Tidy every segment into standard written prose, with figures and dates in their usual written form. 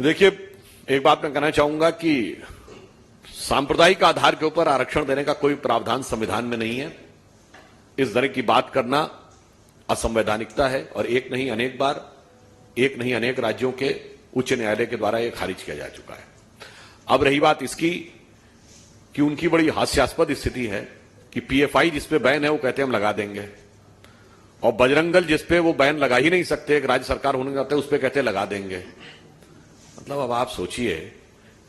देखिए, एक बात मैं कहना चाहूंगा कि सांप्रदायिक आधार के ऊपर आरक्षण देने का कोई प्रावधान संविधान में नहीं है। इस तरह की बात करना असंवैधानिकता है और एक नहीं अनेक बार, एक नहीं अनेक राज्यों के उच्च न्यायालय के द्वारा यह खारिज किया जा चुका है। अब रही बात इसकी कि उनकी बड़ी हास्यास्पद स्थिति है कि पीएफआई जिसपे बैन है वो कहते हैं हम लगा देंगे, और बजरंग दल जिसपे वो बैन लगा ही नहीं सकते, एक राज्य सरकार होने के नाते उस पर कहते लगा देंगे। मतलब अब आप सोचिए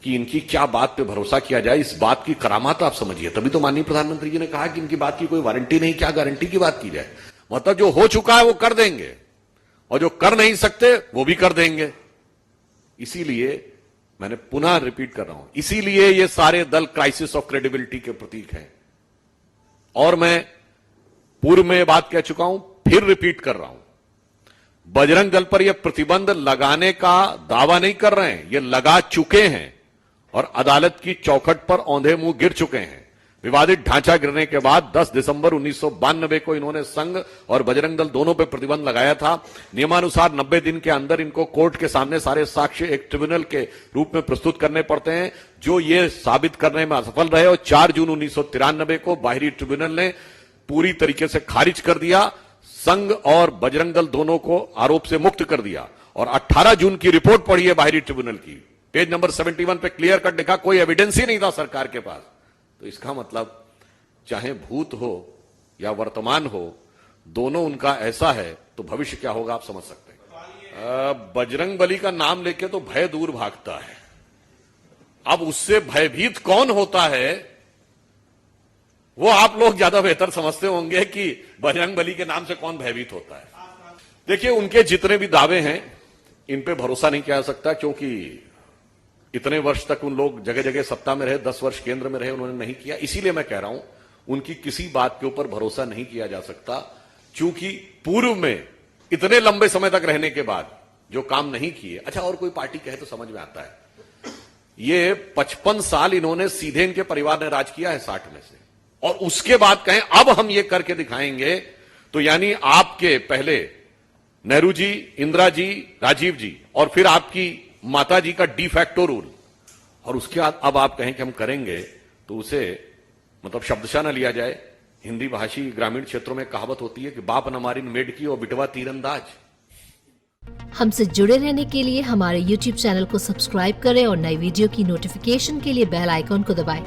कि इनकी क्या बात पे भरोसा किया जाए, इस बात की करामात आप समझिए। तभी तो माननीय प्रधानमंत्री जी ने कहा कि इनकी बात की कोई वारंटी नहीं, क्या गारंटी की बात की जाए। मतलब जो हो चुका है वो कर देंगे और जो कर नहीं सकते वो भी कर देंगे। इसीलिए मैंने पुनः रिपीट कर रहा हूं, इसीलिए ये सारे दल क्राइसिस ऑफ क्रेडिबिलिटी के प्रतीक हैं। और मैं पूर्व में बात कह चुका हूं, फिर रिपीट कर रहा हूं, बजरंग दल पर यह प्रतिबंध लगाने का दावा नहीं कर रहे हैं, ये लगा चुके हैं और अदालत की चौखट पर औंधे मुंह गिर चुके हैं। विवादित ढांचा गिरने के बाद 10 दिसंबर 1992 को इन्होंने संघ और बजरंग दल दोनों पर प्रतिबंध लगाया था। नियमानुसार 90 दिन के अंदर इनको कोर्ट के सामने सारे साक्ष्य एक ट्रिब्यूनल के रूप में प्रस्तुत करने पड़ते हैं, जो ये साबित करने में असफल रहे और 4 जून 1993 को बाहरी ट्रिब्यूनल ने पूरी तरीके से खारिज कर दिया। संघ और बजरंग दल दोनों को आरोप से मुक्त कर दिया और 18 जून की रिपोर्ट पढ़ी है बाहरी ट्रिब्यूनल की, पेज नंबर 71 पे क्लियर कट लिखा कोई एविडेंस ही नहीं था सरकार के पास। तो इसका मतलब चाहे भूत हो या वर्तमान हो, दोनों उनका ऐसा है तो भविष्य क्या होगा आप समझ सकते हैं। बजरंग बली का नाम लेके तो भय दूर भागता है। अब उससे भयभीत कौन होता है वो आप लोग ज्यादा बेहतर समझते होंगे कि बजरंग बली के नाम से कौन भयभीत होता है। देखिए, उनके जितने भी दावे हैं इन पे भरोसा नहीं किया जा सकता, क्योंकि इतने वर्ष तक उन लोग जगह जगह सत्ता में रहे, 10 वर्ष केंद्र में रहे, उन्होंने नहीं किया। इसीलिए मैं कह रहा हूं उनकी किसी बात के ऊपर भरोसा नहीं किया जा सकता, क्योंकि पूर्व में इतने लंबे समय तक रहने के बाद जो काम नहीं किए। अच्छा, और कोई पार्टी कहे तो समझ में आता है। ये 55 साल इन्होंने सीधे इनके परिवार ने राज किया है 60 में से, और उसके बाद कहें अब हम ये करके दिखाएंगे, तो यानी आपके पहले नेहरू जी, इंदिरा जी, राजीव जी और फिर आपकी माता जी का डी फैक्टो रूल, और उसके बाद अब आप कहें कि हम करेंगे, तो उसे मतलब शब्दशः न लिया जाए। हिंदी भाषी ग्रामीण क्षेत्रों में कहावत होती है कि बाप न मारिन मेड की और बिटवा तीरंदाज। हमसे जुड़े रहने के लिए हमारे YouTube चैनल को सब्सक्राइब करें और नई वीडियो की नोटिफिकेशन के लिए बेल आइकॉन को दबाएं।